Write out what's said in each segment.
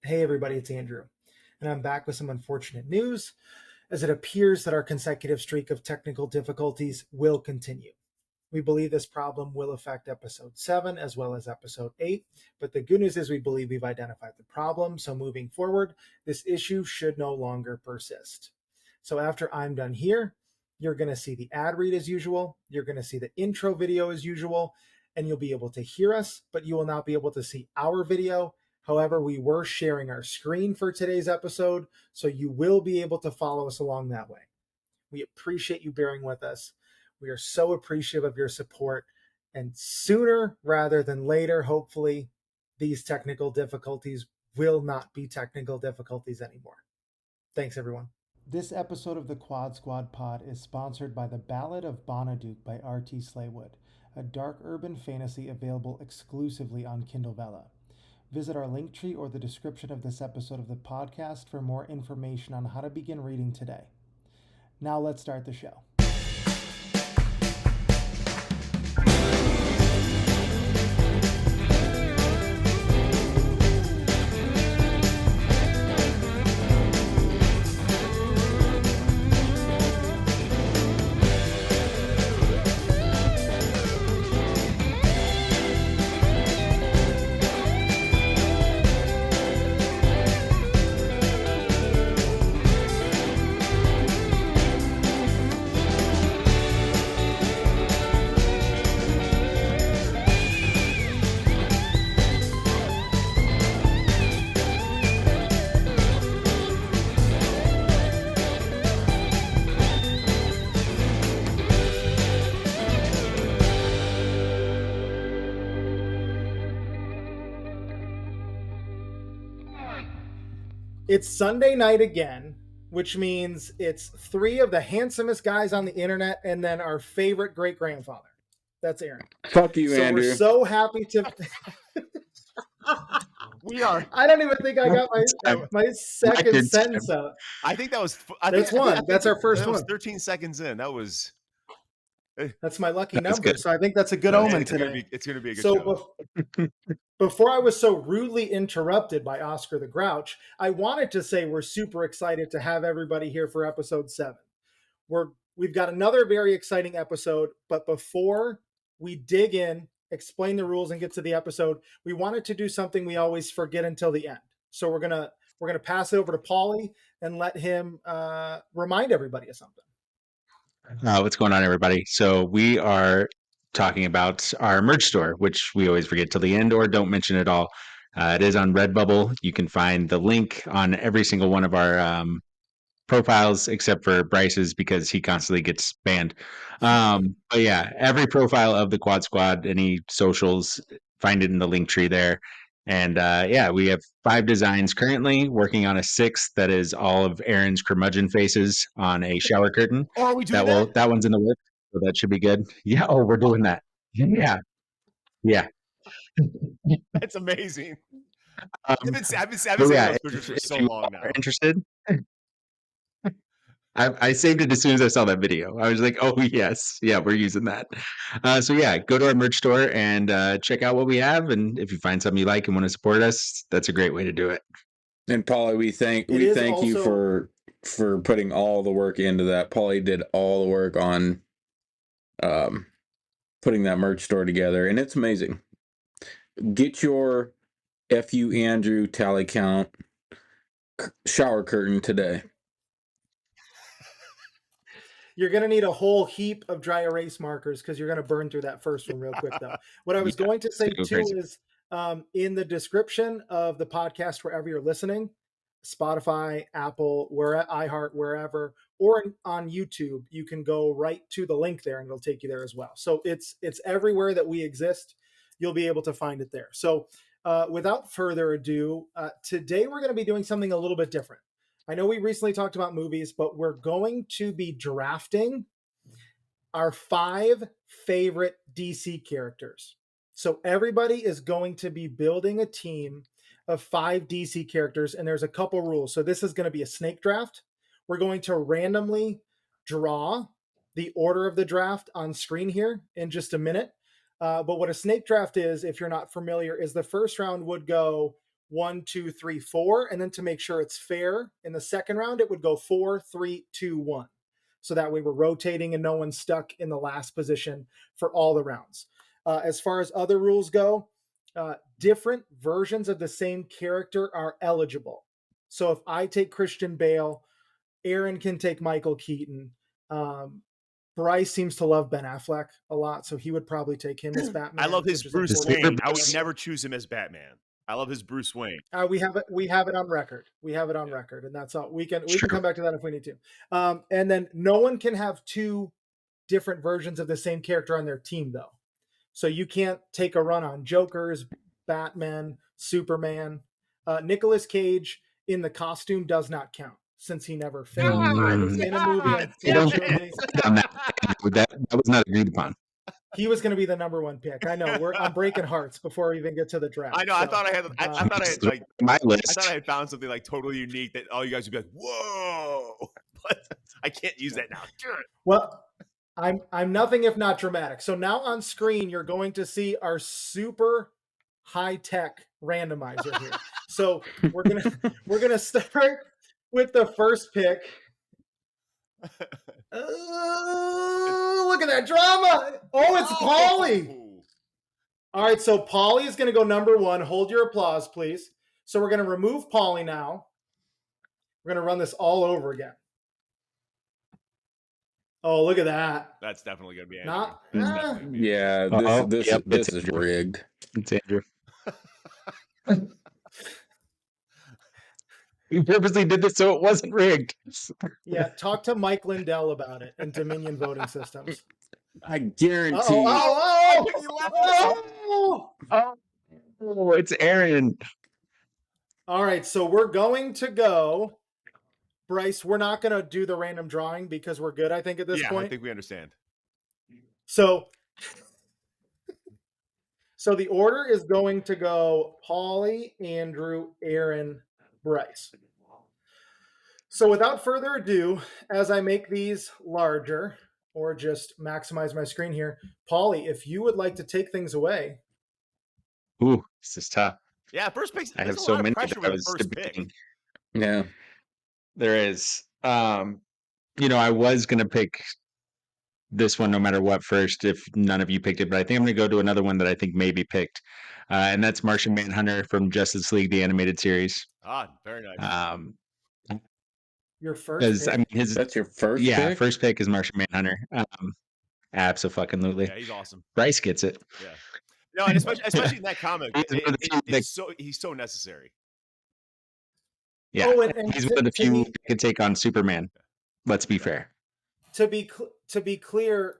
Hey everybody, it's Andrew, and I'm back with some unfortunate news as it appears that our consecutive streak of technical difficulties will continue. We believe this problem will affect episode 7 as well as episode 8, but the good news is we believe we've identified the problem, so moving forward, this issue should no longer persist. So after I'm done here, you're going to see the ad read as usual, you're going to see the intro video as usual, and you'll be able to hear us, but you will not be able to see our video. However, we were sharing our screen for today's episode, so you will be able to follow us along that way. We appreciate you bearing with us. We are so appreciative of your support. And sooner rather than later, hopefully, these technical difficulties will not be technical difficulties anymore. Thanks, everyone. This episode of the Quad Squad Pod is sponsored by The Ballad of Bonaduke by R.T. Slaywood, a dark urban fantasy available exclusively on Kindle Vella. Visit our link tree or the description of this episode of the podcast for more information on how to begin reading today. Now let's start the show. It's Sunday night again, which means it's 3 of the handsomest guys on the internet and then our favorite great-grandfather. That's Aaron. Fuck you, so Andrew. We're so happy to... We are. I don't even think I got my second sentence out. I think that was... That's one. That's our first one. 13 seconds in. That was... That's my lucky number, good. So I think that's a good omen today. It's going to be a good show. Before I was so rudely interrupted by Oscar the Grouch, I wanted to say we're super excited to have everybody here for episode 7. We've got another very exciting episode, but before we dig in, explain the rules, and get to the episode, we wanted to do something we always forget until the end. So we're gonna pass it over to Paulie and let him remind everybody of something. What's going on, everybody? So we are talking about our merch store, which we always forget till the end or don't mention at all. It is on Redbubble. You can find the link on every single one of our profiles except for Bryce's because he constantly gets banned. But yeah, every profile of the Quad Squad, any socials, find it in the link tree there. And yeah, we have 5 designs currently, working on a 6th that is all of Aaron's curmudgeon faces on a shower curtain. Oh, are we doing that? That one's in the whip, so that should be good. Yeah, oh, we're doing that. Yeah. That's amazing. I've been saying those pictures for so long now. Interested? I saved it as soon as I saw that video. I was like, oh, yes. Yeah, we're using that. So yeah, go to our merch store and check out what we have. And if you find something you like and want to support us, that's a great way to do it. And Paulie, we thank you for putting all the work into that. Paulie did all the work on putting that merch store together, and it's amazing. Get your FU Andrew tally count shower curtain today. You're going to need a whole heap of dry erase markers because you're going to burn through that first one real quick, though. What I was going to say, too, is in the description of the podcast, wherever you're listening, Spotify, Apple, iHeart, wherever, or on YouTube, you can go right to the link there and it'll take you there as well. So it's everywhere that we exist. You'll be able to find it there. So without further ado, today we're going to be doing something a little bit different. I know we recently talked about movies, but we're going to be drafting our 5 favorite DC characters. So everybody is going to be building a team of 5 DC characters, and there's a couple rules. So this is going to be a snake draft. We're going to randomly draw the order of the draft on screen here in just a minute. But what a snake draft is, if you're not familiar, is the first round would go 1, 2, 3, 4, and then to make sure it's fair in the second round, it would go 4, 3, 2, 1. So that way we're rotating and no one's stuck in the last position for all the rounds. As far as other rules go, different versions of the same character are eligible. So if I take Christian Bale, Aaron can take Michael Keaton. Bryce seems to love Ben Affleck a lot, so he would probably take him as Batman. I love his which is Bruce unfortunate. Wayne. I would never choose him as Batman. I love his Bruce Wayne. We have it on record. We have it on record, and that's all. We can Sure. come back to that if we need to. And then no one can have two different versions of the same character on their team, though. So you can't take a run on Jokers, Batman, Superman. Nicolas Cage in the costume does not count since he never filmed in a movie. Unfortunately, that was not agreed upon. he was going to be the number one pick. I know. I'm breaking hearts before we even get to the draft. I know. I thought I had. I thought I had like my list. I thought I had found something like totally unique that all you guys would be like, "Whoa!" But I can't use that now. Well, I'm nothing if not dramatic. So now on screen, you're going to see our super high tech randomizer here. So we're gonna start with the first pick. Look at that drama! Oh, it's Paulie. All right, so Paulie is going to go number one. Hold your applause, please. So we're going to remove Paulie now. We're going to run this all over again. Oh, look at that. That's definitely going to be Andrew. Not, That's definitely gonna be Yeah, Uh-oh. this Yep, this it's is Andrew. rigged. It's Andrew. We purposely did this so it wasn't rigged. yeah, talk to Mike Lindell about it and Dominion Voting Systems. I guarantee. Oh, it's Aaron. All right, so we're going to go. Bryce, we're not going to do the random drawing because we're good, I think, at this I point. think we understand. So the order is going to go Paulie, Andrew, Aaron, Bryce. So without further ado, as I make these larger or just maximize my screen here, Paulie, if you would like to take things away. Ooh, this is tough. Yeah, first pick. I have there's a so lot of many pressure that with I the was first debating. pick. Yeah. There is. I was gonna pick this one no matter what first if none of you picked it, but I think I'm gonna go to another one that I think may be picked. And that's Martian Manhunter from Justice League, the animated series. Ah, very nice. Your first Because pick. I mean That's your first yeah, pick? first pick is Martian Manhunter. Absolutely. Yeah, he's awesome. Bryce gets it. Yeah. No, and especially in that comic, he's so necessary. Yeah, Oh, and he's one of the to few be- that could take on Superman. Let's be fair. To be clear,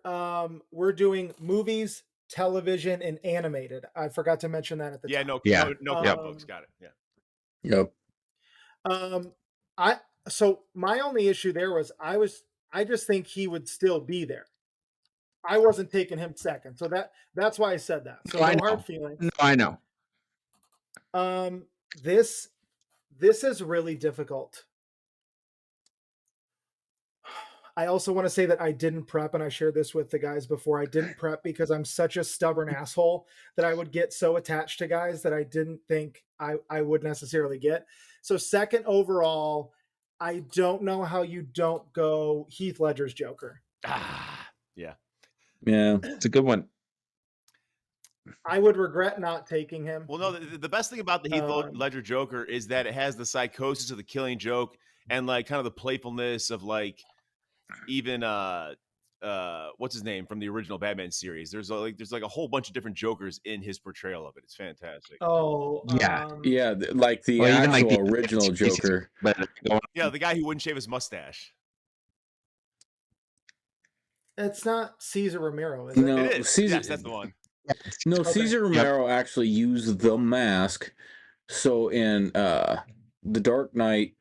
we're doing movies, television, and animated. I forgot to mention that at the top. No comic books. Got it. Yeah. Yep. So my only issue there was I just think he would still be there. I wasn't taking him second, so that's why I said that. So I no know. hard feelings. No, I know. This is really difficult. I also want to say that I didn't prep, and I shared this with the guys before. I didn't prep because I'm such a stubborn asshole that I would get so attached to guys that I didn't think I would necessarily get. So second overall, I don't know how you don't go Heath Ledger's Joker. Yeah. Yeah. It's a good one. I would regret not taking him. Well, no, the best thing about the Heath Ledger Joker is that it has the psychosis of the Killing Joke and like kind of the playfulness of like even what's his name from the original Batman series. There's like a whole bunch of different Jokers in his portrayal of it. It's fantastic. Oh, Yeah, like the Well, even actual like the original Joker. But Yeah, the guy who wouldn't shave his mustache. it's not Cesar Romero, is it? No, It is. Caesar, Yes, that's the one. No, Okay. Cesar Romero actually used the mask. So in The Dark Knight,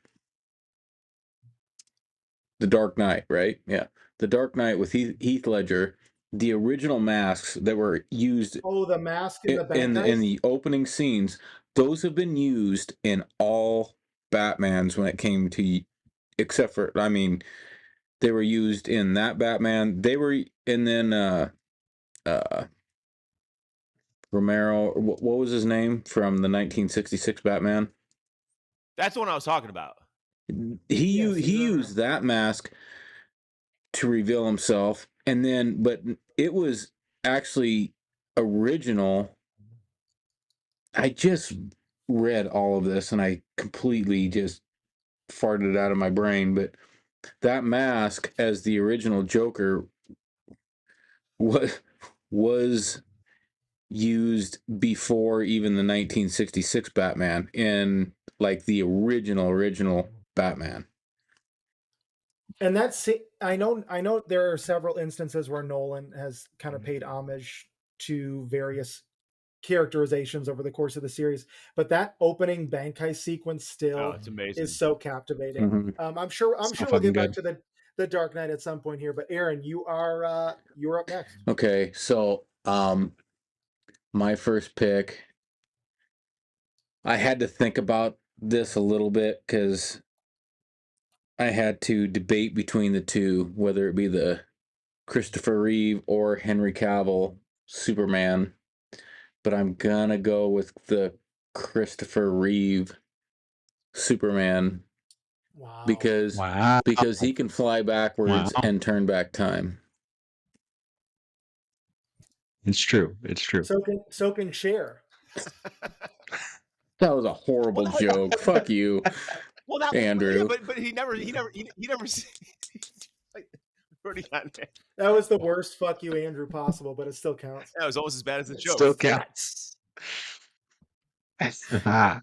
right? Yeah, The Dark Knight with Heath Ledger. The original masks that were used Oh, the mask in the bank in heist? the opening scenes, those have been used in all Batmans when it came to, except for, I mean, they were used in that Batman. They were, and then Romero. What was his name from the 1966 Batman? That's the one I was talking about. He Yes, he Romero. used that mask to reveal himself, and then but it was actually original. I just read all of this and I completely just farted it out of my brain, but that mask as the original Joker was used before even the 1966 Batman in like the original Batman. And that's, I know there are several instances where Nolan has kind of paid homage to various characterizations over the course of the series, but that opening bank heist sequence Oh, still it's amazing. is so captivating. Mhm. I'm sure So we'll fucking get back good. to the Dark Knight at some point here, but Aaron, you're up next. Okay, so my first pick, I had to think about this a little bit because I had to debate between the two, whether it be the Christopher Reeve or Henry Cavill Superman, but I'm gonna go with the Christopher Reeve Superman Wow. because Wow. he can fly backwards Wow. and turn back time. It's true. It's true. So can Cher. That was a horrible Well, joke. Fuck you, Well, that Andrew. yeah, but he never like, already got that. That was the worst fuck you, Andrew, possible, but it still counts. That was almost as bad as the It joke. still counts. Ah,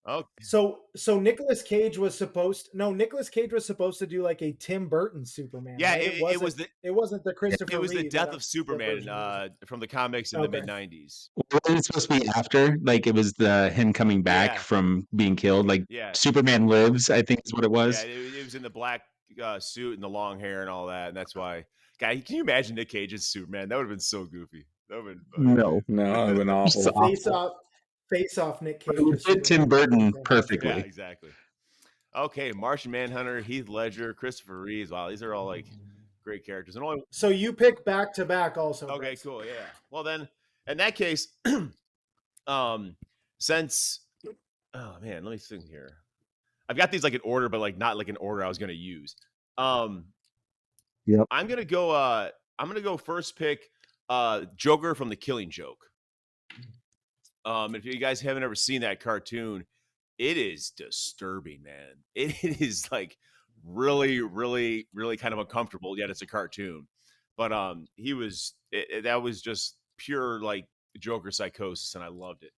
Okay. So Nicolas Cage was supposed to do like a Tim Burton Superman. Yeah, right? it wasn't the Christopher it was the Reeve death that- of Superman that version from the comics in Okay. the mid '90s. wasn't it supposed to be after? Like it was him coming back Yeah. from being killed. Like Yeah, Superman Lives, I think is what it was. yeah, it was in the black suit and the long hair and all that, and that's why. Guy, can you imagine Nick Cage as Superman? That would have been so goofy. That would have been fucking No. No, that would have been awful. So- Face off Nick Cage. It as fit Tim Superman. Burton Fantastic. perfectly. Yeah, exactly. Okay, Martian Manhunter, Heath Ledger, Christopher Reeves. Wow, these are all like great characters. And only So you pick back to back also. okay, Brett. cool, yeah. Well then, in that case, since oh man, let me think here. I've got these like in order, but like not like in order I was gonna use. Yep. I'm gonna go first pick Joker from The Killing Joke. If you guys haven't ever seen that cartoon, it is disturbing, man. It is like really, really, really kind of uncomfortable, yet it's a cartoon. But that was just pure like Joker psychosis, and I loved it.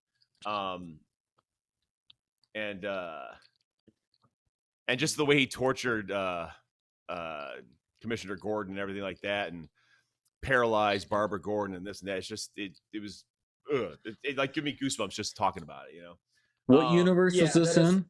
And just the way he tortured Commissioner Gordon and everything like that, and paralyzed Barbara Gordon and this and that. It's just it was it like give me goosebumps just talking about it, you know. What universe yeah, was this that is- in?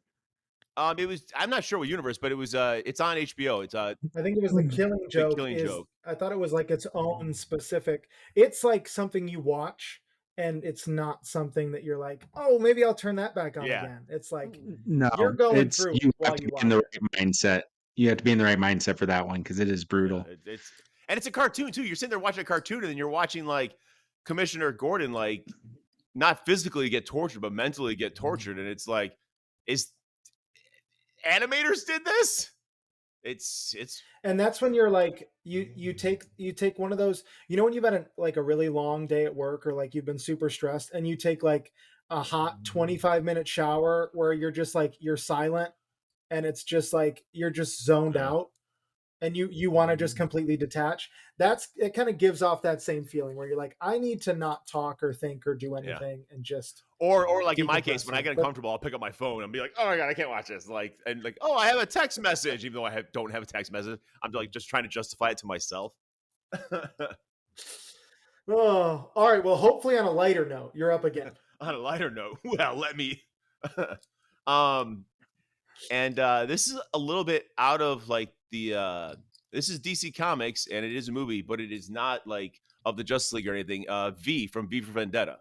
It was I'm not sure what universe, but it was it's on HBO. It's I think it was the Killing Joke. Killing Joke. I thought it was like its own specific. It's like something you watch, and it's not something that you're like, oh, maybe I'll turn that back on Yeah. again. It's like No, You're going through you while have to you be in the watch right mindset. You have to be in the right mindset for that one because it is brutal. Yeah, it's a cartoon too. You're sitting there watching a cartoon, and then you're watching like Commissioner Gordon like not physically get tortured, but mentally get tortured, and it's like, is animators did this? It's and that's when you're like you take one of those, when you've had a really long day at work, or like you've been super stressed, and you take like a hot 25-minute shower where you're just like you're silent, and it's just like you're just zoned out, and you want to just completely detach. It kind of gives off that same feeling where you're like, I need to not talk or think or do anything, and just or like in my case, when I get But- uncomfortable, I'll pick up my phone and be like, oh my god, I can't watch this. Like, and like, oh, I have a text message, even though I don't have a text message. I'm like just trying to justify it to myself. Oh, all right. Well, hopefully on a lighter note, you're up again. On a lighter note, well, let me and this is a little bit out of like the this is DC Comics, and it is a movie, but it is not like of the Justice League or anything. V from V for Vendetta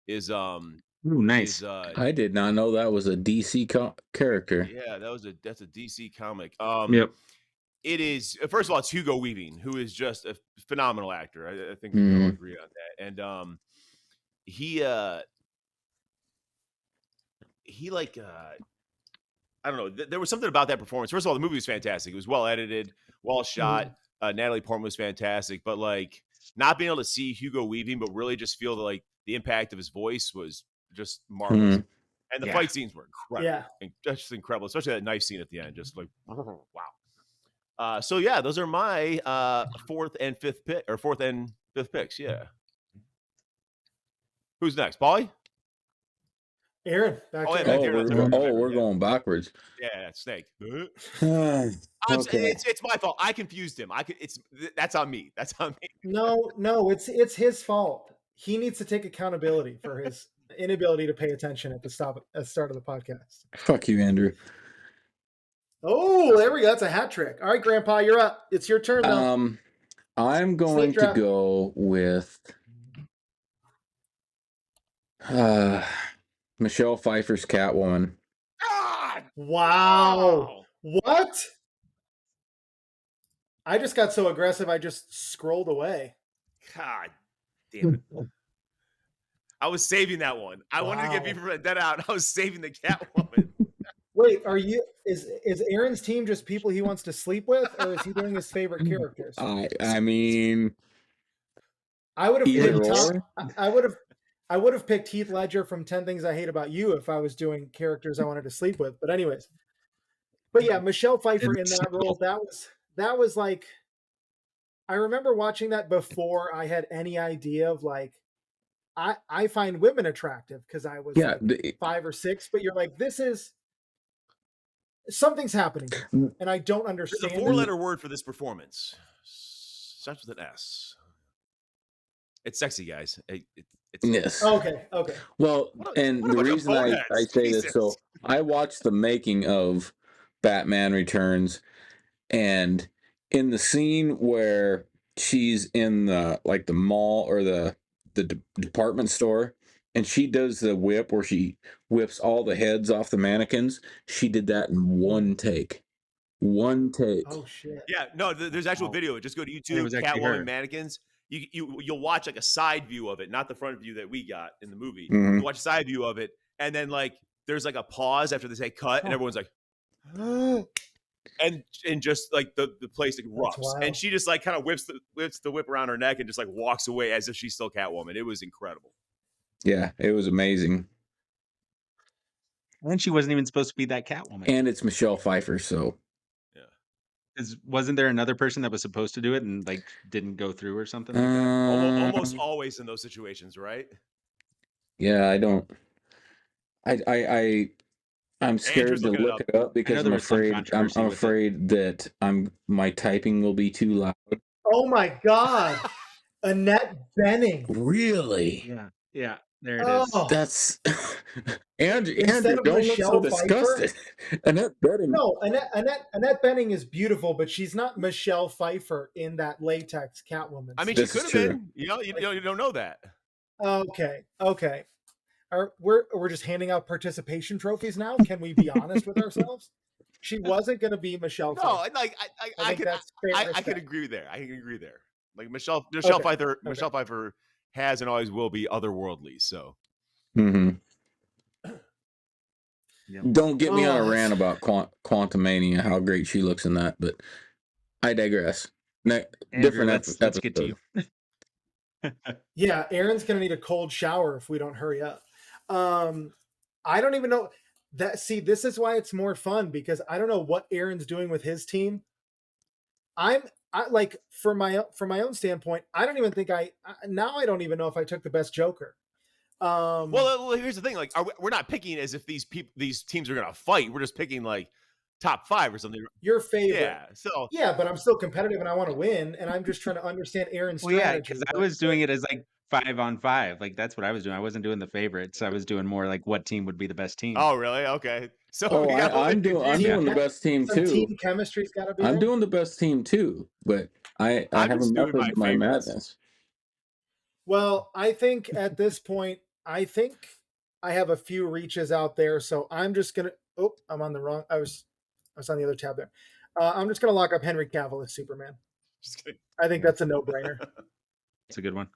is Ooh, nice. I did not know that was a DC character. yeah, that's a DC comic. Yep. It is, first of all, it's Hugo Weaving, who is just a phenomenal actor. I think we can all Mhm. agree on that. And he like I don't know. There was something about that performance. First of all, the movie was fantastic. It was well edited, well shot. Natalie Portman was fantastic, but like not being able to see Hugo Weaving, but really just feel the impact of his voice was just marvelous. And the fight scenes were incredible. Yeah, just incredible, especially that knife scene at the end. Just like wow. So yeah, those are my fourth and fifth picks. Yeah. Who's next, Paulie? Aaron. We're going backwards. Yeah, Snake. Okay. It's my fault. I confused him. That's on me. That's on me. No, it's his fault. He needs to take accountability for his inability to pay attention at the start of the podcast. Fuck you, Andrew. Oh, there we go. That's a hat trick. All right, Grandpa, you're up. It's your turn now. I'm going to go with Michelle Pfeiffer's Catwoman. God! Wow. What? I just got so aggressive, I just scrolled away. God damn it. I was saving that one. I wanted to get people that out. I was saving the Catwoman. Wait, is Aaron's team just people he wants to sleep with, or is he doing his favorite characters? I mean, I would have I would have picked Heath Ledger from 10 Things I Hate About You if I was doing characters I wanted to sleep with. But anyways, yeah, Michelle Pfeiffer in that role, that was like, I remember watching that before I had any idea of like, I find women attractive because I was 5 or 6, but you're like, something's happening and I don't understand. There's a 4-letter word for this performance. Starts with an S. It's sexy, guys. It's yes. Okay. Well, and the reason I say this, so I watched the making of Batman Returns, and in the scene where she's in the mall or the department store, and she does the whip where she whips all the heads off the mannequins, she did that in one take. Oh shit. Yeah, no, there's actual video. Just go to YouTube, Catwoman mannequins. You'll watch like a side view of it, not the front view that we got in the movie. Mm-hmm. You watch a side view of it, and then like there's like a pause after they say cut, and everyone's like, and just like the place erupts, and she just like kind of whips the whip around her neck and just like walks away as if she's still Catwoman. It was incredible. Yeah, it was amazing. And she wasn't even supposed to be that Catwoman. And it's Michelle Pfeiffer, so. Wasn't there another person that was supposed to do it and like didn't go through or something like that? Almost always in those situations, right? Yeah, I don't. I'm scared to look it up because I'm afraid that my typing will be too loud. Oh my God, Annette Bening. Really? Yeah. There it is. That's Andrew, don't look so disgusted. Annette Bening. No, Annette Bening is beautiful, but she's not Michelle Pfeiffer in that latex Catwoman. I mean, she could have been. You don't know that. Okay. We're just handing out participation trophies now. Can we be honest with ourselves? She wasn't going to be Michelle Pfeiffer. No, like I could agree there. I can agree there. Like Michelle Pfeiffer has and always will be otherworldly. So, don't get me on a rant about Quantumania, how great she looks in that, but I digress. Different episode. Let's get to you. Yeah, Aaron's gonna need a cold shower if we don't hurry up. I don't even know that. See, this is why it's more fun because I don't know what Aaron's doing with his team. I like from my own standpoint, I don't even think I don't even know if I took the best Joker. Well, here's the thing: like, we're not picking as if these teams are gonna fight. We're just picking like top 5 or something. Your favorite, yeah. So yeah, but I'm still competitive and I want to win, and I'm just trying to understand Aaron's strategy. Well, yeah, because I was doing it as like 5-on-5. Like that's what I was doing. I wasn't doing the favorites. I was doing more like what team would be the best team. Oh, really? Okay. So I'm doing the best team too. Team chemistry's got to be. I'm doing the best team too, but I have a method to my madness. Well, I think at this point, I have a few reaches out there, so I'm just gonna. Oh, I'm on the wrong. I was on the other tab there. I'm just gonna lock up Henry Cavill as Superman. Just kidding. I think that's a no-brainer. It's a good one.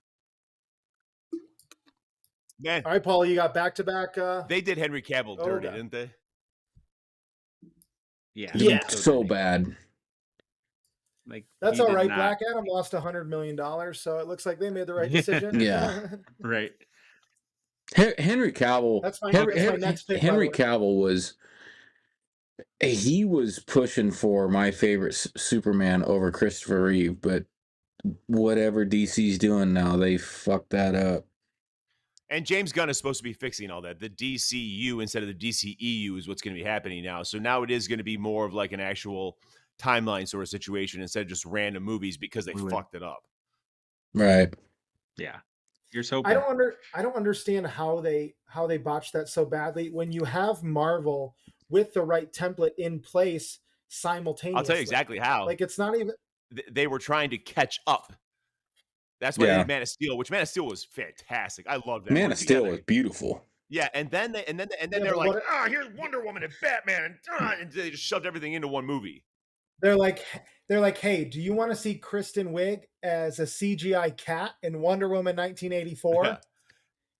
Man, All right, Paul, you got back to back. they did Henry Cavill dirty, okay. didn't they? Yeah. Yeah. So dirty. bad. Like That's he all did right. not- Black Adam lost $100 million, so it looks like they made the right decision. Yeah. Right. Henry Cavill. That's my Henry, next pick. Henry by the way. Cavill was. He was pushing for my favorite Superman over Christopher Reeve, but whatever DC's doing now, they fucked that up. And James Gunn is supposed to be fixing all that. The DCU instead of the DCEU is what's going to be happening now. So now it is going to be more of like an actual timeline sort of situation instead of just random movies because they fucked it up. Right. Yeah. You're so I don't understand how they botched that so badly when you have Marvel with the right template in place simultaneously. I'll tell you exactly how. Like it's not even they were trying to catch up. That's why they did Man of Steel, which Man of Steel was fantastic. I loved that. Man of Steel was beautiful. Yeah, and then they're like, here's Wonder Woman and Batman, and they just shoved everything into one movie. They're like, hey, do you want to see Kristen Wiig as a CGI cat in Wonder Woman 1984?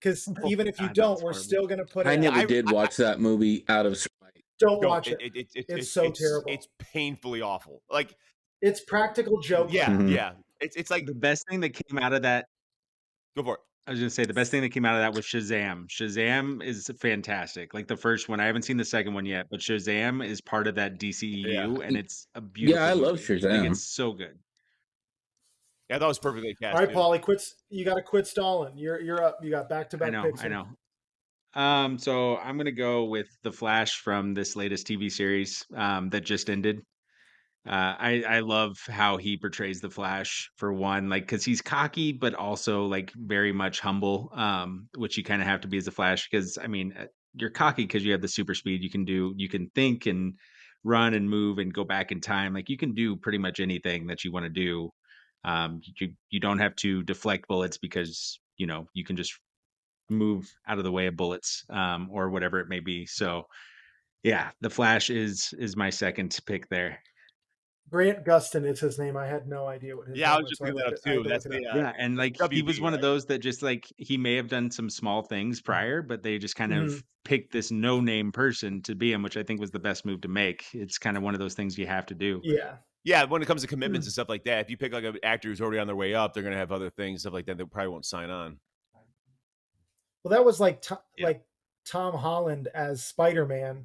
Because even if you don't, we're still going to put it. I never did watch that movie out of spite. Don't watch it. It's so terrible. It's painfully awful. Like it's practical joke. Yeah, yeah. It's like the best thing that came out of that. Go for it. I was going to say the best thing that came out of that was Shazam. Shazam is fantastic. Like the first one, I haven't seen the second one yet, but Shazam is part of that DCEU, and it's a beautiful. Yeah, I love movie. Shazam. Like, it's so good. Yeah, that was perfectly cast. All right, Paulie, quits. You got to quit stalling. You're up. You got back-to-back picks. I know. So I'm gonna go with the Flash from this latest TV series that just ended. I love how he portrays the Flash for one, like because he's cocky but also like very much humble, which you kind of have to be as a Flash. Because I mean, you're cocky because you have the super speed. You can think and run and move and go back in time. Like you can do pretty much anything that you want to do. You don't have to deflect bullets because you can just move out of the way of bullets or whatever it may be. So yeah, the Flash is my second pick there. Grant Gustin is his name. I had no idea what his name was. I was just looking that up too. That's and like WB, he was one of those that just like he may have done some small things prior, but they just kind of picked this no-name person to be him, which I think was the best move to make. It's kind of one of those things you have to do. Yeah, when it comes to commitments and stuff like that, if you pick like an actor who's already on their way up, they're gonna have other things, stuff like that. They probably won't sign on. Well, that was like Tom Holland as Spider-Man.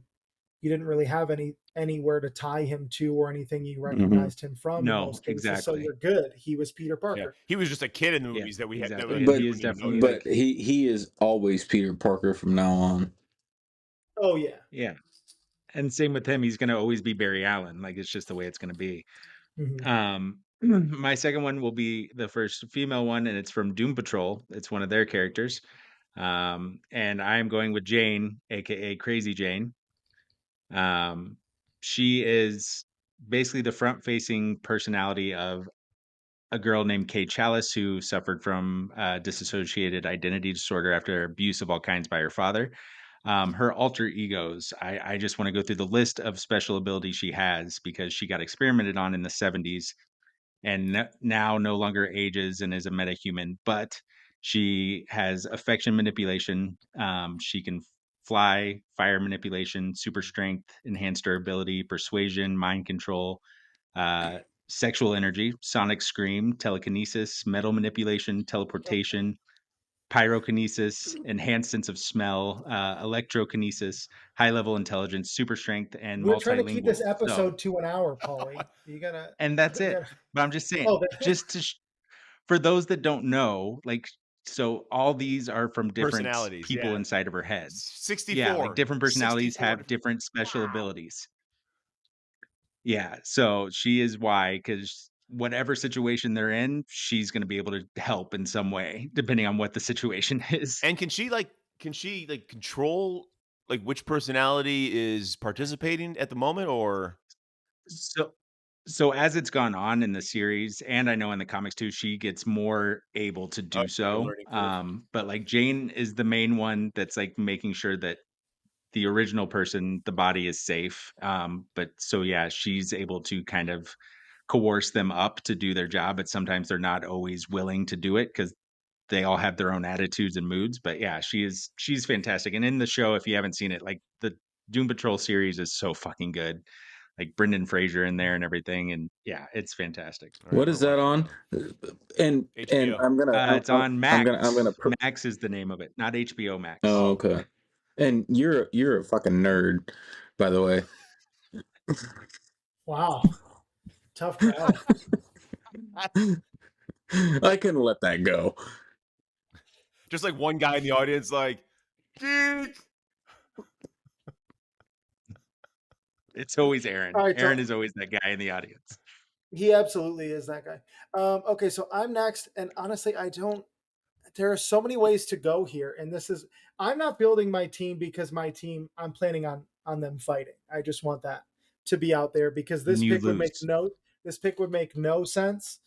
You didn't really have anywhere to tie him to or anything you recognized him from. No, in most cases, exactly. So you're good. He was Peter Parker. Yeah. He was just a kid in the movies that we had. Exactly. But he is definitely. But he is always Peter Parker from now on. Oh yeah. Yeah. And same with him. He's going to always be Barry Allen. Like it's just the way it's going to be. My second one will be the first female one, and it's from Doom Patrol. It's one of their characters. And I'm going with Jane, aka Crazy Jane. She is basically the front-facing personality of a girl named Kay Chalice who suffered from dissociated identity disorder after abuse of all kinds by her father. Her alter egos, I just want to go through the list of special abilities she has because she got experimented on in the 70s and now no longer ages and is a metahuman, but she has affection manipulation. She can fly, fire manipulation, super strength, enhanced durability, persuasion, mind control, sexual energy, sonic scream, telekinesis, metal manipulation, teleportation, pyrokinesis, enhanced sense of smell, electrokinesis, high level intelligence, super strength, and we're trying to keep this multilingual. episode to an hour, Paulie. You gotta. And that's it. But I'm just saying, just to for those that don't know, like, so all these are from different people inside of her head. 64. Yeah, like different personalities 64. have different special abilities. Yeah, so she is why, because whatever situation they're in, she's going to be able to help in some way, depending on what the situation is. And can she control like which personality is participating at the moment, or so as it's gone on in the series, and I know in the comics too, she gets more able to do so. But like Jane is the main one that's like making sure that the original person, the body is safe. But so yeah, she's able to kind of coerce them up to do their job, but sometimes they're not always willing to do it because they all have their own attitudes and moods. But yeah, she's fantastic. And in the show, if you haven't seen it, like the Doom Patrol series is so fucking good. Like Brendan Fraser in there and everything, and yeah, it's fantastic. All right, What is that on? And HBO. I'm gonna It's on Max. I'm gonna Max is the name of it, not HBO Max. Oh, okay. And you're a fucking nerd, by the way. Wow. Tough crowd. I couldn't let that go. Just like one guy in the audience, like, geek. It's always Aaron. All right, so- Aaron is always that guy in the audience. He absolutely is that guy. Okay, so I'm next, and honestly, there are so many ways to go here, and I'm not building my team because my team, I'm planning on them fighting. I just want that to be out there because this pick would make no sense.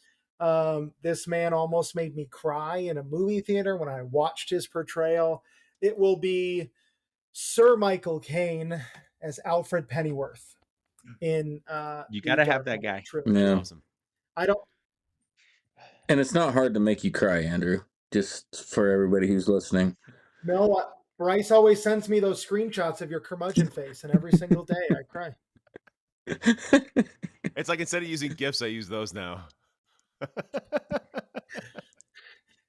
This man almost made me cry in a movie theater when I watched his portrayal. It will be Sir Michael Caine as Alfred Pennyworth in You got to have that guy. Yeah. Awesome. I don't. And it's not hard to make you cry, Andrew. Just for everybody who's listening. No, Bryce always sends me those screenshots of your curmudgeon face, and every single day I cry. It's like instead of using GIFs, I use those now.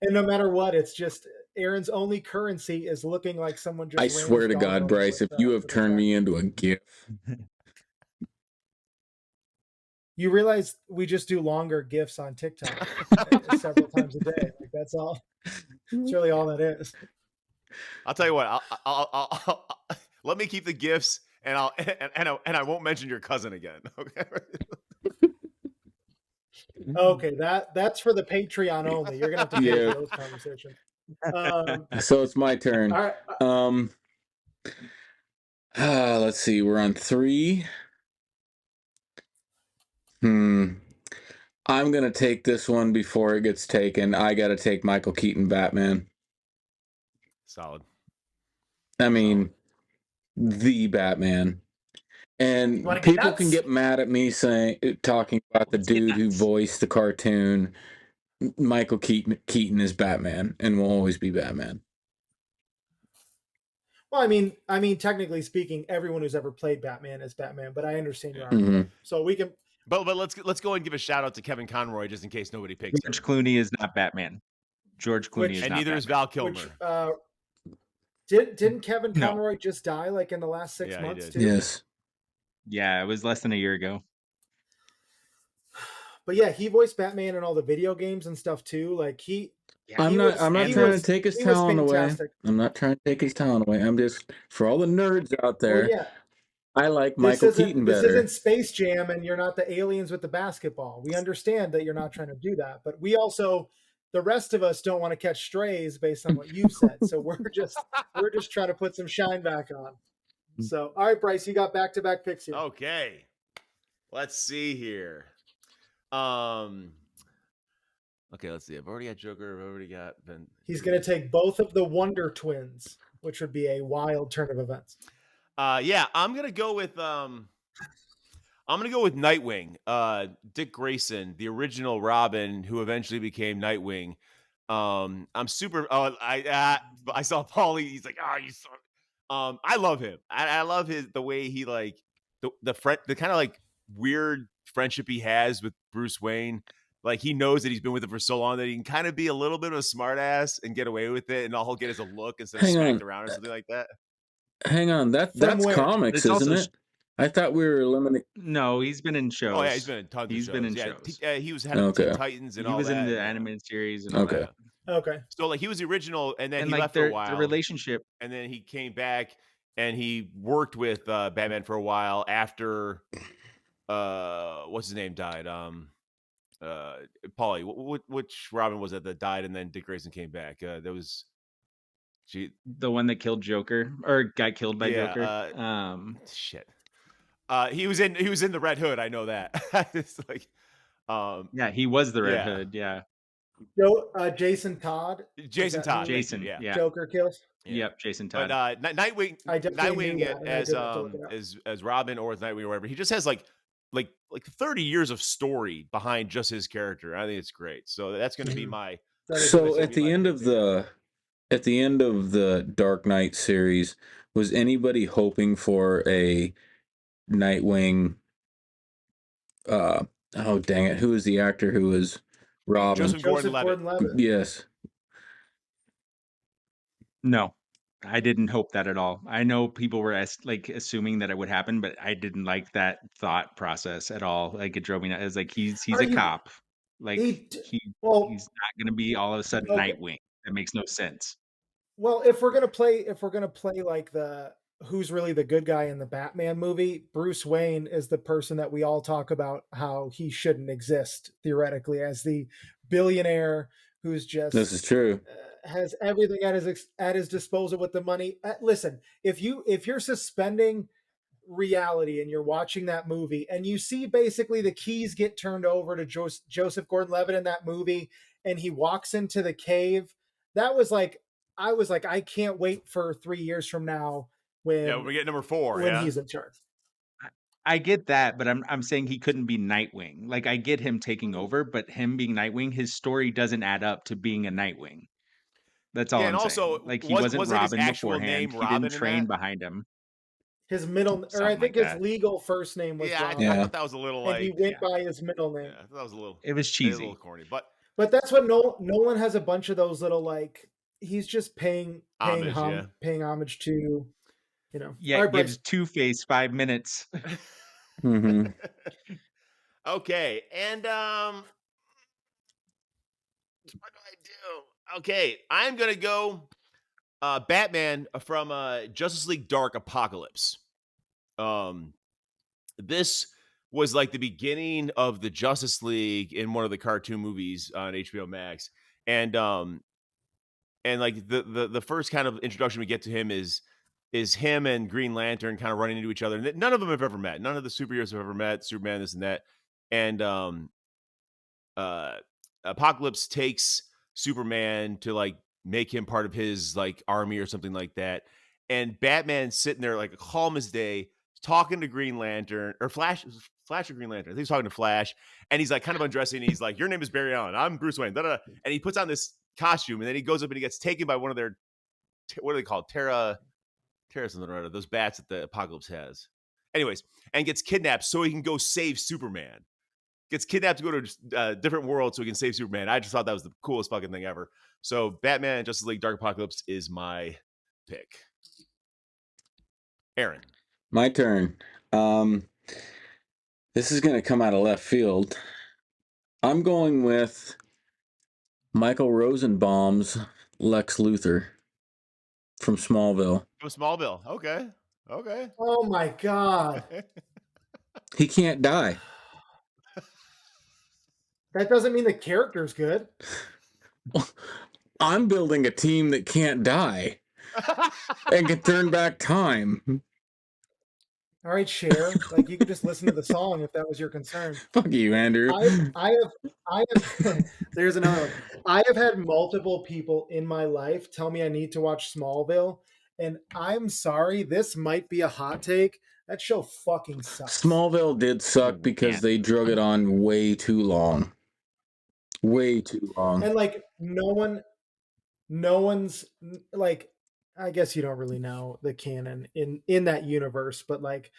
And no matter what, it's just Aaron's only currency is looking like someone just. I ran swear his to dog God, over Bryce, if with, you have with a turned truck. me into a GIF. You realize we just do longer GIFs on TikTok several times a day. Like that's all. That's really all that is. I'll tell you what. I'll let me keep the GIFs, and I won't mention your cousin again. Okay. Okay, that's for the Patreon only. You're gonna have to pay Yeah. for those conversations. So it's my turn. All right. Let's see. We're on 3. I'm gonna take this one before it gets taken. I gotta take Michael Keaton Batman. Solid. I mean, the Batman. And Wanna get people nuts? can get mad at me talking about the Let's get dude who nuts. voiced the cartoon. Michael Keaton is Batman and will always be Batman. Well, I mean, technically speaking, everyone who's ever played Batman is Batman. But I understand your argument. So we can. But let's go and give a shout out to Kevin Conroy just in case nobody picks him. George Clooney is not Batman. George Clooney is And not neither Batman. is Val Kilmer. Didn't Kevin No. Conroy just die like in the last 6 Yeah, he months did. too? Yes. Yeah, it was less than a year ago. But yeah, he voiced Batman in all the video games and stuff too. Like I'm not trying to take his he was talent away. fantastic. I'm not trying to take his talent away. I'm just, for all the nerds out there, Well, yeah, I like this Michael isn't Keaton this better. isn't Space Jam, and you're not the aliens with the basketball. We understand that you're not trying to do that, but we also, the rest of us, don't want to catch strays based on what you've said. So we're just trying to put some shine back on. So all right, Bryce, you got back-to-back picks here. Okay. Let's see here. Okay, let's see. I've already got Joker. I've already got Ben. He's going to take both of the Wonder Twins, which would be a wild turn of events. Yeah, I'm gonna go with Nightwing. Dick Grayson, the original Robin, who eventually became Nightwing. I'm super. I saw Paulie. He's like, you saw. I love him. I love the way he like the kind of like weird friendship he has with Bruce Wayne. Like he knows that he's been with him for so long that he can kind of be a little bit of a smartass and get away with it, and all he'll get is a look instead of smacked around or something like that. Hang on, that's where? comics, It's isn't also it? I thought we were eliminating. No, he's been in shows. Oh yeah, he's been in tons of shows. He's been in Yeah, shows. he was head of the Okay. Teen Titans and He all was that. in the animated series and all Okay. that. Okay. So like he was the original, and then And he like left for a their while. relationship. And then he came back and he worked with Batman for a while after what's his name died. Paulie, which Robin was it that died and then Dick Grayson came back? There was The one that killed Joker or got killed by Yeah, Joker. shit. He was in the Red Hood. I know that. It's like, Yeah, he was the Red yeah. Hood. Yeah. Jason Todd. Jason that Todd. who Jason. Yeah. Yeah. Joker kills. Yeah. Yep. Jason But Todd. Nightwing, I definitely Nightwing knew that, and I did have to look it up. as Robin or as Nightwing or whatever. He just has like 30 years of story behind just his character. I think it's great. So that's going to be my That is So what at the end of the Dark Knight series, was anybody hoping for a Nightwing? Oh dang it! Who was the actor who was Robin? Joseph Joseph Gordon-Levitt. Gordon-Levitt. Yes. No, I didn't hope that at all. I know people were assuming that it would happen, but I didn't like that thought process at all. Like it drove me nuts. It's like he's Are a you- cop. Like He well, he's not going to be all of a sudden okay. Nightwing. That makes no sense. Well, if we're gonna play like the who's really the good guy in the Batman movie, Bruce Wayne is the person that we all talk about how he shouldn't exist theoretically as the billionaire who's just This is true. has everything at his disposal with the money. Listen, if you're suspending reality and you're watching that movie and you see basically the keys get turned over to Joseph Gordon-Levitt in that movie and he walks into the cave, that was like I was like, I can't wait for 3 years from now when we get number 4. when he's in charge. I get that, but I'm saying he couldn't be Nightwing. Like I get him taking over, but him being Nightwing, his story doesn't add up to being a Nightwing. That's all Yeah, I'm and saying. also, Like he wasn't wasn't his Robin actual beforehand. name He Robin didn't in train that? behind him. His middle, or I Something think like his that. legal first name was Yeah, Robin, I thought that was a little and he like went by his middle name. I thought that was a little It was a cheesy. little corny, but But that's what Nolan has a bunch of those little like he's just paying homage to, you know. Yeah, All it right, Bryce. gives Two-Face 5 minutes. hmm okay, and what do I do? Okay, I'm gonna go Batman from Justice League Dark Apocalypse. This was like the beginning of the Justice League in one of the cartoon movies on HBO Max, and like the first kind of introduction we get to him is him and Green Lantern kind of running into each other. And none of them have ever met. None of the superheroes have ever met. Superman, this and that. And Apocalypse takes Superman to like make him part of his like army or something like that. And Batman's sitting there like calm as day, talking to Green Lantern or Flash or Green Lantern. I think he's talking to Flash, and he's like kind of undressing. And he's like, "Your name is Barry Allen. I'm Bruce Wayne." Da-da-da. And he puts on this costume, and then he goes up and he gets taken by one of their what are they called? Terra something or other. Those bats that the Apocalypse has. Anyways, and gets kidnapped so he can go save Superman. Gets kidnapped to go to a different world so he can save Superman. I just thought that was the coolest fucking thing ever. So Batman and Justice League Dark Apocalypse is my pick. Aaron. My turn. This is going to come out of left field. I'm going with Michael Rosenbaum's Lex Luthor from Smallville. From Smallville. Okay. Oh my god. He can't die. That doesn't mean the character's good. I'm building a team that can't die and can turn back time. All right, Cher. Like you could just listen to the song if that was your concern. Fuck you, Andrew. I have there's another one. I have had multiple people in my life tell me I need to watch Smallville, and I'm sorry, this might be a hot take. That show fucking sucks. Smallville did suck because they drug it on way too long. Way too long. And like no one's like, I guess you don't really know the canon in that universe, but like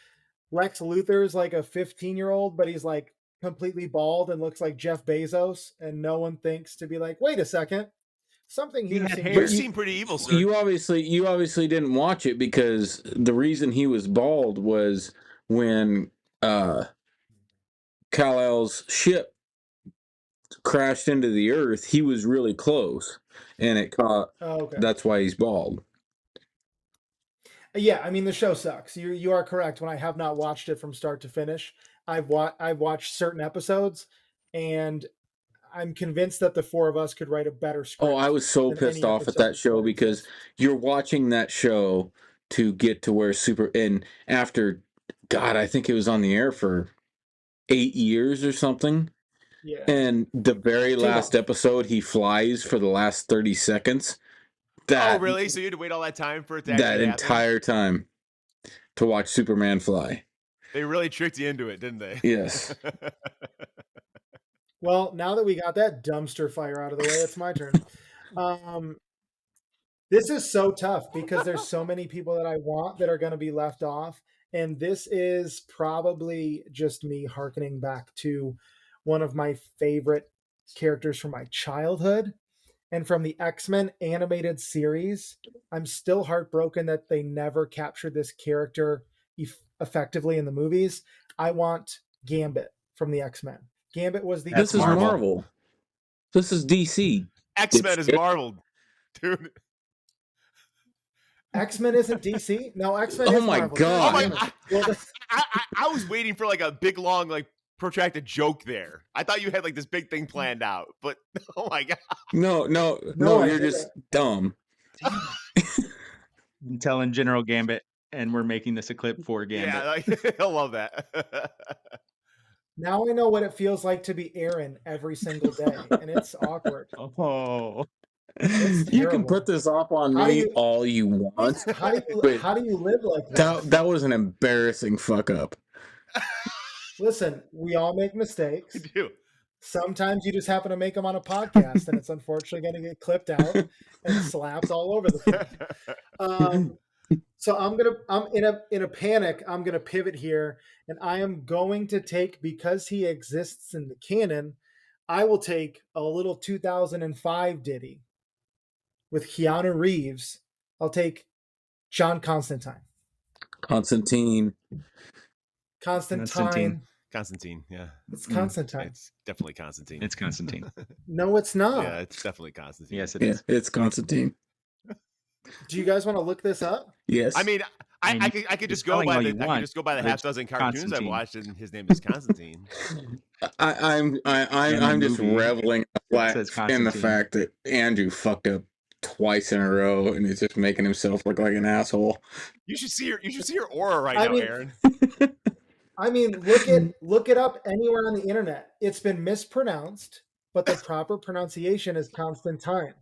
Lex Luthor's like a 15-year-old, but he's like completely bald and looks like Jeff Bezos, and no one thinks to be like, wait a second, something here had seems hair. You seem pretty evil, sir. You obviously didn't watch it because the reason he was bald was when Kal-El's ship crashed into the earth. He was really close, and it caught. Oh, okay. That's why he's bald. Yeah, I mean the show sucks. You are correct. When I have not watched it from start to finish, I've watched certain episodes, and I'm convinced that the four of us could write a better script. Oh, I was so than pissed any off at episode that show that because exists. you're watching that show to get to where and after, God, I think it was on the air for 8 years or something. Yeah. And the very last long. episode, he flies for the last 30 seconds. That, oh, really? So you had to wait all that time for it to that actually happen? entire time to watch Superman fly. They really tricked you into it, didn't they? Yes. Well, now that we got that dumpster fire out of the way, it's my turn. This is so tough because there's so many people that I want that are going to be left off. And this is probably just me hearkening back to one of my favorite characters from my childhood and from the X-Men animated series. I'm still heartbroken that they never captured this character effectively in the movies. I want Gambit from the X-Men. Gambit was the This is Marvel. Marvel. This is DC. X-Men is Marvel, dude. X-Men isn't DC. No, X-Men Oh is my Marvel. God. Oh God my! damn it. Well, this- I was waiting for like a big, long, like protracted joke there. I thought you had like this big thing planned out, but oh my god! No, I you're didn't. just dumb. I'm telling General Gambit, and we're making this a clip for Gambit. Yeah, like, I love that. Now I know what it feels like to be Aaron every single day, and it's awkward. Oh, It's You can terrible. put this off on How do me you- all you want. How do But you live like that? that was an embarrassing fuck up. Listen, we all make mistakes. You do. Sometimes you just happen to make them on a podcast, and it's unfortunately going to get clipped out and slapped all over the place. So I'm in a panic. I'm gonna pivot here, and I am going to take, because he exists in the canon, I will take a little 2005 ditty with Keanu Reeves. I'll take John Constantine. Constantine. Constantine. Constantine, yeah. It's Constantine. It's definitely Constantine. it's Constantine. No, it's not. Yeah, it's definitely Constantine. Yes, it Yeah, is. it's Constantine. Do you guys want to look this up? Yes. I mean, I mean, could you're just go spelling by all the you want, but half it's dozen cartoons I've Constantine. watched, and his name is Constantine. I'm just movie, reveling says in the Constantine. fact that Andrew fucked up twice in a row and he's just making himself look like an asshole. You should see your aura right I now, mean- Aaron. I mean, look it up anywhere on the internet. It's been mispronounced, but the proper pronunciation is Constantine.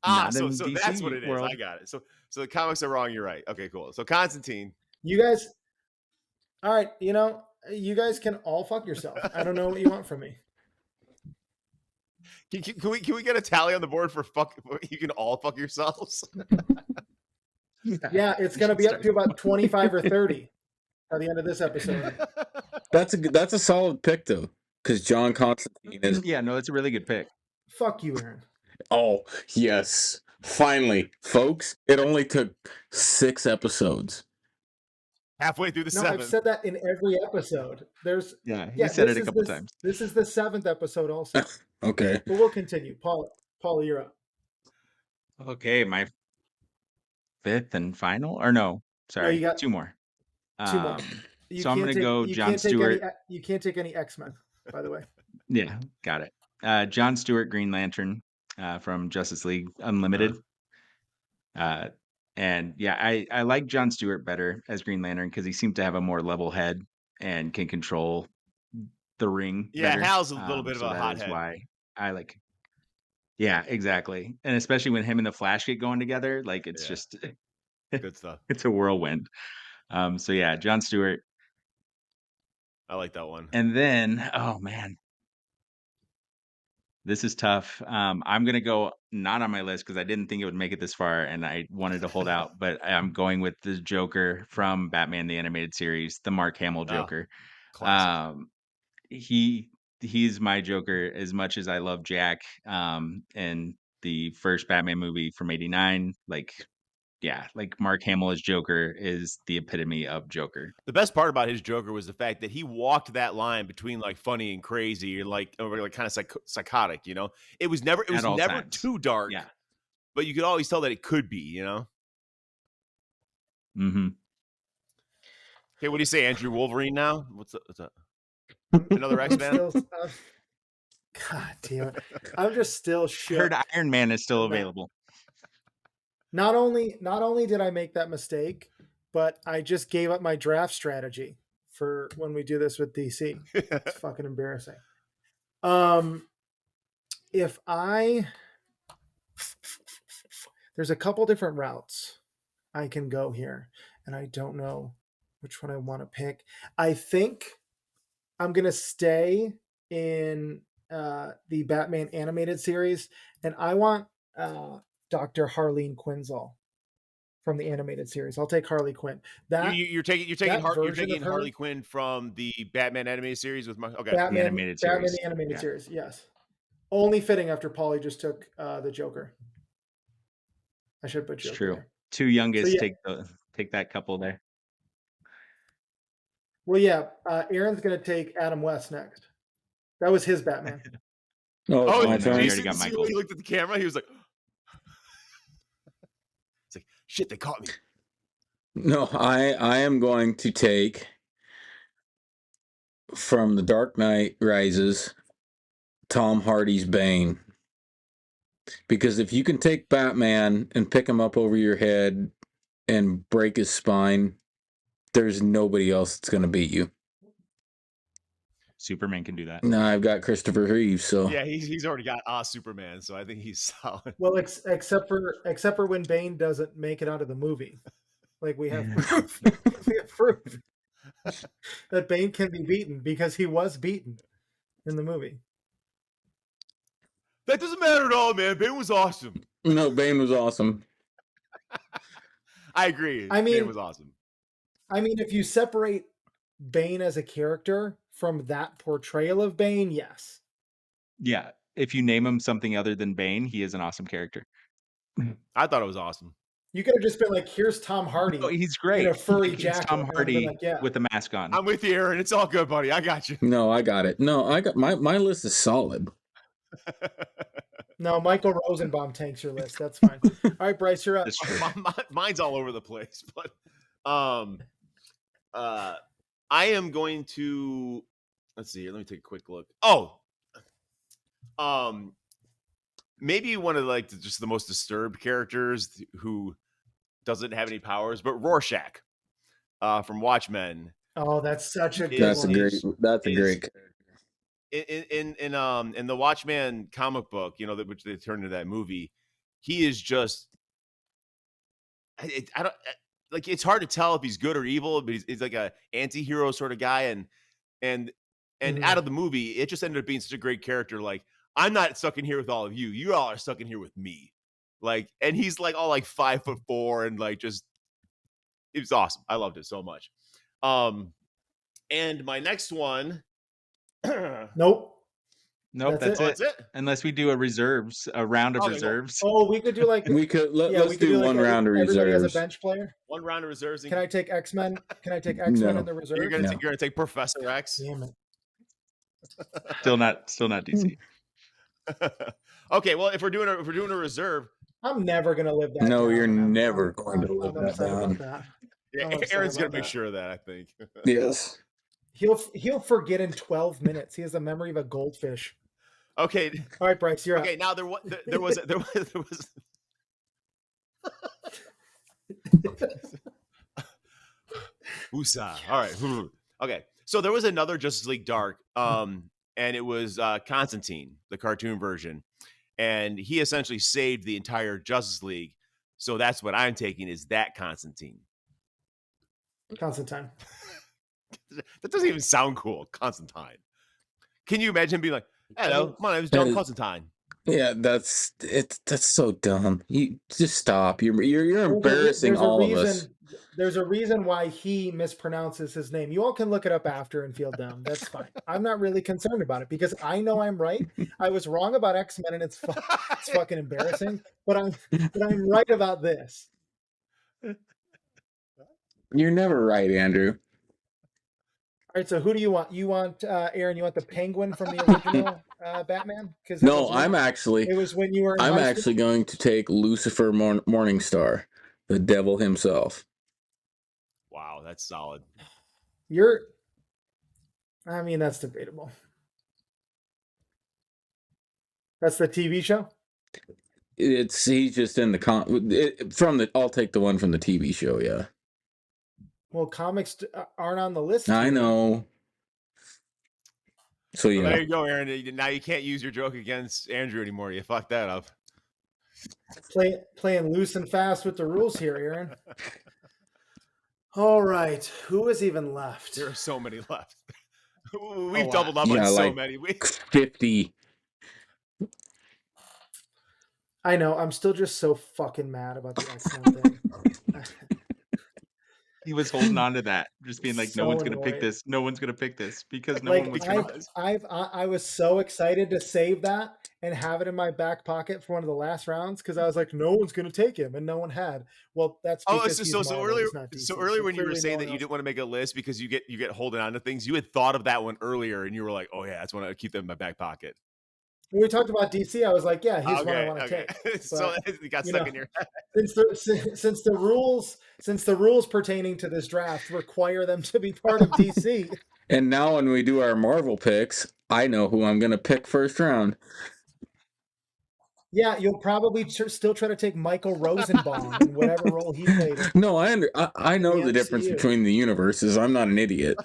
Not So in that's DC what it is. world. I got it. So the comics are wrong. You're right. Okay, cool. So Constantine. You guys, all right, you guys can all fuck yourself. I don't know what you want from me. Can we get a tally on the board for fuck? You can all fuck yourselves. Yeah, it's going to be up to about 25 or 30 by the end of this episode. That's a solid pick though, because John Constantine is. Yeah, no, it's a really good pick. Fuck you, Aaron. Oh yes, finally, folks! It only took 6 episodes. Halfway through the No, 7th. I've said that in every episode. Yeah, you said this it a is couple the- times. This is the 7th episode also. Okay. But we'll continue. Paula, you're up. Okay, my 5th and final, or no, sorry, you got 2 more. 2 more. Um, You So I'm can't gonna take- go you John can't take Stewart. You can't take any X-Men, by the way. Yeah, got it. John Stewart, Green Lantern, from Justice League Unlimited. And yeah, I like John Stewart better as Green Lantern because he seemed to have a more level head and can control the ring. Yeah, better. Hal's a little bit of So a that is hothead. why I like. Yeah, exactly, and especially when him and the Flash get going together, like it's Yeah. just Good stuff. it's a whirlwind. So yeah, John Stewart, I like that one. and then oh man, this is tough. I'm gonna go not on my list because I didn't think it would make it this far, and I wanted to hold out. But I'm going with the Joker from Batman the Animated Series, the Mark Hamill Oh, Joker. Classic. He's my Joker as much as I love Jack. In the first Batman movie from '89, like Mark Hamill as Joker is the epitome of Joker. The best part about his Joker was the fact that he walked that line between like funny and crazy, or like kind of psychotic. It was never At all never times. too dark. Yeah. But you could always tell that it could be. Mm-hmm. Okay, what do you say, Andrew? Wolverine now? What's up? Another I'm X-Man? still- God damn it! I'm just still shook. Heard Iron Man is still Okay. available. Not only did I make that mistake, but I just gave up my draft strategy for when we do this with DC. It's fucking embarrassing. If there's a couple different routes I can go here, and I don't know which one I want to pick. I think I'm gonna stay in the Batman animated series, and I want Dr. Harleen Quinzel from the animated series. I'll take Harley Quinn. You're taking that version of her- Harley Quinn from the Batman animated series with my okay. Batman animated Batman series. the animated Yeah. series. Yes, only fitting after Paulie just took the Joker. I should put It's Joker true. there. 2 youngest yeah. take that couple there. Well, yeah, Aaron's gonna take Adam West next. That was his Batman. Oh, it's Oh, my did turn. you already see got the scene Michael. when he looked at the camera? He was like, "It's like shit. They caught me." No, I am going to take from The Dark Knight Rises, Tom Hardy's Bane. Because if you can take Batman and pick him up over your head and break his spine, there's nobody else that's going to beat you. Superman can do that. No, I've got Christopher Reeve, so Yeah, he's already got Superman, so I think he's solid. Well, except for when Bane doesn't make it out of the movie, like we have proof. We have proof that Bane can be beaten because he was beaten in the movie. That doesn't matter at all, man. Bane was awesome. no, Bane was awesome. I agree. I mean- Bane was awesome. I mean, if you separate Bane as a character from that portrayal of Bane, yes. Yeah. If you name him something other than Bane, he is an awesome character. I thought it was awesome. You could have just been like, "Here's Tom Hardy." Oh, he's great. In a furry It's jacket, Tom and I'd Hardy be like, yeah. with the mask on. I'm with you, Aaron. It's all good, buddy. I got you. No, I got it. No, I got my list is solid. No, Michael Rosenbaum tanks your list. That's fine. All right, Bryce, you're up. That's true. Mine's all over the place, but I am going to let's see here. Let me take a quick look. Oh, maybe one of just the most disturbed characters who doesn't have any powers, but Rorschach from Watchmen. Oh, that's such a good That's a one. great. That's a is- great. In the Watchmen comic book, which they turned into that movie, he is just I don't like. It's hard to tell if he's good or evil, but he's like a anti-hero sort of guy, and Mhm. out of the movie, it just ended up being such a great character. Like, I'm not stuck in here with all of you. You all are stuck in here with me. Like, and he's like all like 5'4" and like just it was awesome. I loved it so much. And my next one. Nope. Nope, That's that's it. it. Unless we do a round of Okay, well- reserves. Oh, we could do like We could yeah, let's we could do like one round of everybody has reserves. a bench player. One round of reserves. Can I take X-Men? Can I take X-Men No. in the reserve? You're gonna No. take, you're gonna take Professor X. Damn it. Still not DC. Okay, well, if we're doing a reserve, I'm never gonna live that. No, down. you're I'm- never I'm- going to I'm live that upset about down. that. yeah, I'm upset Aaron's gonna about make that. sure of that. I think. Yes. He'll forget in 12 minutes. He has the memory of a goldfish. Okay. All right, Bryce, you're Okay. up. Now there was. Woosah. All right. Okay. So there was another Justice League Dark, and it was Constantine, the cartoon version, and he essentially saved the entire Justice League. So that's what I'm taking is that Constantine. Constantine. That doesn't even sound cool, Constantine. Can you imagine being like, "Hello, my name is John Constantine." Yeah, that's so dumb. You just stop. You're Well, embarrassing all of us. There's a reason why he mispronounces his name. You all can look it up after and feel dumb. That's fine. I'm not really concerned about it because I know I'm right. I was wrong about X-Men and it's fucking embarrassing. But I'm right about this. You're never right, Andrew. All right, so who do you want? You want Aaron? You want the Penguin from the original Batman? Because No, it was when you were. I'm actually going to take Lucifer Morningstar, the devil himself. Wow, that's solid. I mean, that's debatable. That's the TV show. He's just in the I'll take the one from the TV show. Yeah, Well, comics aren't on the list. I here. know. So Well, yeah, there you go, Aaron. Now you can't use your joke against Andrew anymore. You fucked that up. Playing loose and fast with the rules here, Aaron. All right, who is even left? There are so many left. We've lot. doubled up Yeah, on so like many. 50. I know. I'm still just so fucking mad about the X-Men thing. He was holding on to that, just being like, "No So one's gonna pick annoyed. this. No one's gonna pick this because no Like one was I, gonna." I was so excited to save that and have it in my back pocket for one of the last rounds because I was like, no one's going to take him, and no one had. Well, that's Oh, because he's Marvel, earlier, he's not DC. so earlier when you were clearly saying no that one you else- didn't want to make a list because you get holding on to things, you had thought of that one earlier, and you were like, "Oh yeah, that's one I keep them in my back pocket." When we talked about DC, I was like, yeah, he's one I want to take. So it got stuck in your head. Since the rules pertaining to this draft require them to be part of DC. And now when we do our Marvel picks, I know who I'm going to pick first round. Yeah, you'll probably still try to take Michael Rosenbaum in whatever role he played in. No, I know the difference MCU. between the universes. I'm not an idiot.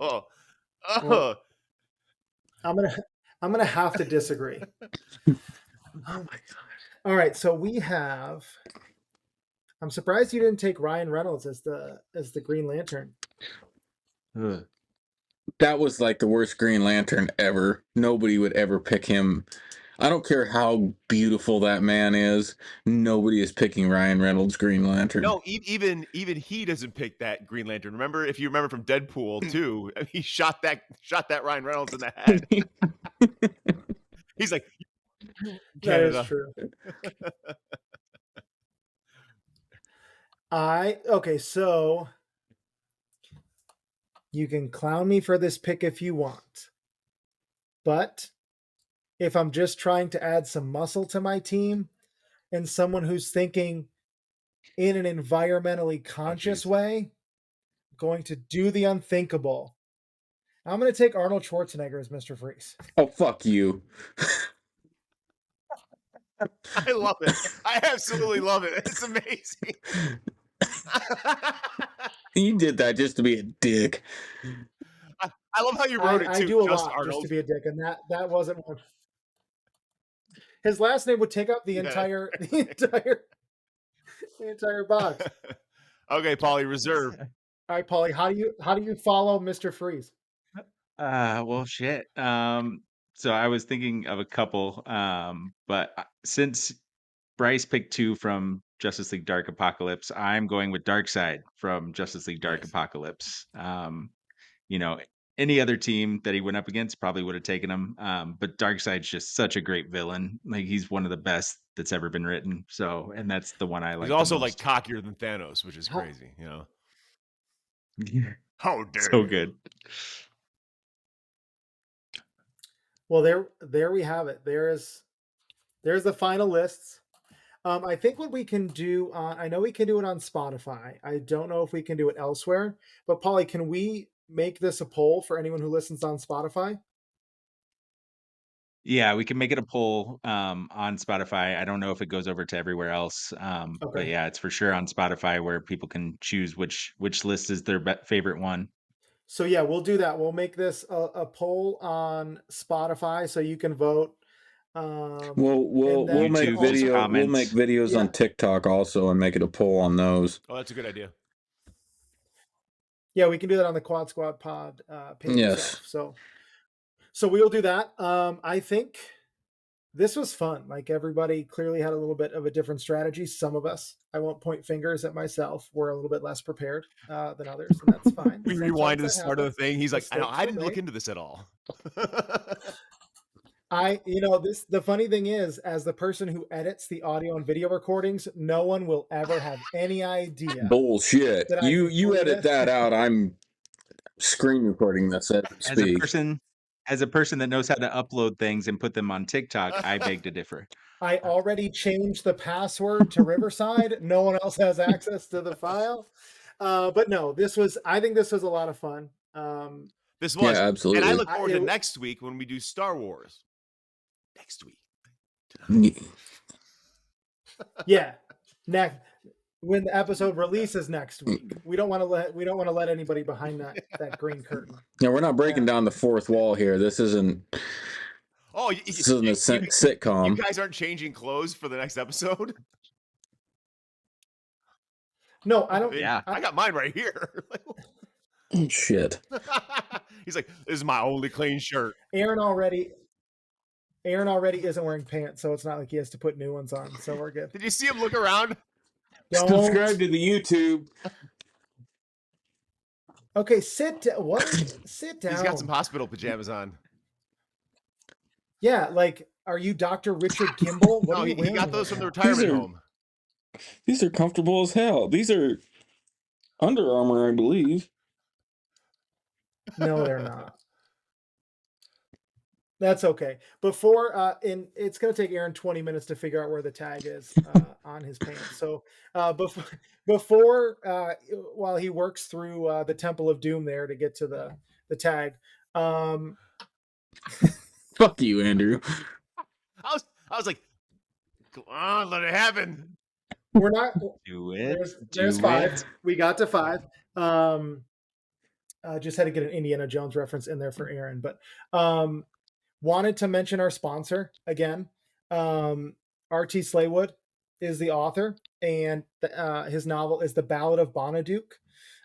Oh. I'm gonna have to disagree. Oh my god! All right, so we have. I'm surprised you didn't take Ryan Reynolds as the Green Lantern. Ugh. That was like the worst Green Lantern ever. Nobody would ever pick him. I don't care how beautiful that man is. Nobody is picking Ryan Reynolds Green Lantern. No, even he doesn't pick that Green Lantern. Remember, if you remember from Deadpool 2, he shot that Ryan Reynolds in the head. He's like, That is Canada. true. Okay, so you can clown me for this pick if you want, but if I'm just trying to add some muscle to my team and someone who's thinking in an environmentally conscious way, going to do the unthinkable, I'm going to take Arnold Schwarzenegger as Mr. Freeze. Oh, fuck you. I love it. I absolutely love it. It's amazing. You did that just to be a dick. I love how you wrote it too. I do a just lot Arnold. just to be a dick, and that wasn't one. His last name would take up the entire box. Okay, Paulie, reserve. All right, Paulie, how do you follow Mr. Freeze? Well, shit. So I was thinking of a couple, but since Bryce picked 2 from Justice League Dark Apocalypse, I'm going with Darkseid from Justice League Dark Nice. Apocalypse. Any other team that he went up against probably would have taken him. But Darkseid's just such a great villain. Like, he's one of the best that's ever been written. So, and that's the one I like. He's also the like most. cockier than Thanos, which is crazy, you know. How dare So you. good. Well, there we have it. There's the final lists. I think what we can do I know we can do it on Spotify. I don't know if we can do it elsewhere. But Paulie, can we make this a poll for anyone who listens on Spotify? Yeah, we can make it a poll on Spotify. I don't know if it goes over to everywhere else, but Okay. yeah, it's for sure on Spotify where people can choose which list is their favorite one. So yeah, we'll do that. We'll make this a poll on Spotify so you can vote. We'll and then make YouTube, video. We'll comments. make videos Yeah. on TikTok also and make it a poll on those. Oh, that's a good idea. Yeah, we can do that on the Quad Squad Pod page Yes. itself. So we'll do that. I think this was fun. Like, everybody clearly had a little bit of a different strategy. Some of us, I won't point fingers at myself, were a little bit less prepared than others, and that's fine. We Sometimes rewind to the that start of the happens. thing. He's like, I Mistakes didn't were look made. into this at all. The funny thing is, as the person who edits the audio and video recordings, no one will ever have any idea. Bullshit. Did I You record edit this? that out. I'm screen recording this as we speak. As a person that knows how to upload things and put them on TikTok, I beg to differ. I already changed the password to Riverside. No one else has access to the file. But no, I think this was a lot of fun. This was. Yeah, absolutely. And I look forward to it- next week when we do Star Wars. Next week. Yeah. Next, when the episode releases next week. We don't want to let anybody behind that green curtain. Yeah, we're not breaking down the fourth wall here. This isn't Oh, this isn't a sitcom. you guys aren't changing clothes for the next episode? No, I don't. Yeah. I got mine right here. Shit. He's like, this is my only clean shirt. Aaron already isn't wearing pants, so it's not like he has to put new ones on. So we're good. Did you see him look around? Subscribe to the YouTube. Okay, sit down. What? Sit down. He's got some hospital pajamas on. Yeah, like, are you Dr. Richard Kimball? What No, are you he wearing got those from the right retirement are- home. These are comfortable as hell. These are Under Armour, I believe. now? No, they're not. That's okay. Before it's going to take Aaron 20 minutes to figure out where the tag is on his pants. So before while he works through the Temple of Doom there to get to the tag. Fuck you, Andrew. I was like, come on, let it happen. We're not. Do it. There's Do 5. it. We got to 5. Just had to get an Indiana Jones reference in there for Aaron, but wanted to mention our sponsor again. R.T. Slaywood is the author, and his novel is The Ballad of Bonaduke,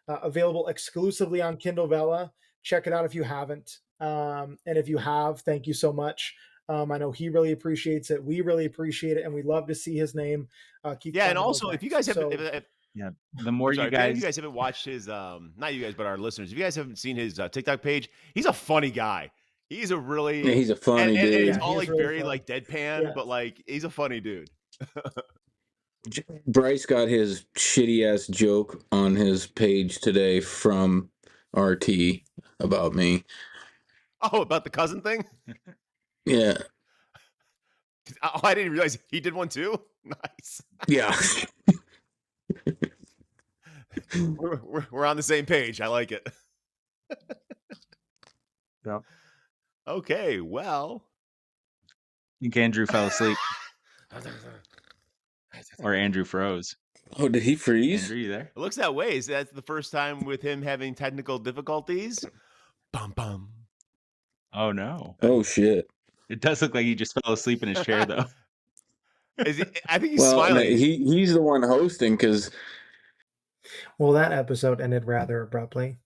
available exclusively on Kindle Vella. Check it out if you haven't. And if you have, thank you so much. I know he really appreciates it. We really appreciate it, and we love to see his name. Keep Yeah, and climbing also those if you ranks. guys have, So, The more sorry, you if any of guys, you guys haven't watched his, not you guys, but our listeners, if you guys haven't seen his TikTok page, he's a funny guy. He's a really, Yeah, he's a funny and dude. it's Yeah, all he's like really very funny. like deadpan, Yeah. but like he's a funny dude. Bryce got his shitty ass joke on his page today from RT about me. Oh, about the cousin thing? Yeah. Oh, I didn't realize he did one too. Nice. Yeah. We're on the same page. I like it. Yep. Okay, well. I think Andrew fell asleep, or Andrew froze. Oh, did he freeze? Andrew, you there? It looks that way. Is that the first time with him having technical difficulties? Bum bum. Oh no! Oh shit. It does look like he just fell asleep in his chair, though. Is he, I think he's Well, no, smiling. he's the one hosting because well, that episode ended rather abruptly,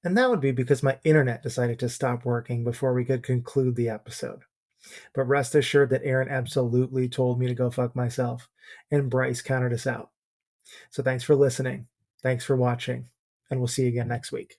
and that would be because my internet decided to stop working before we could conclude the episode. But rest assured that Aaron absolutely told me to go fuck myself, and Bryce counted us out. So thanks for listening, thanks for watching, and we'll see you again next week.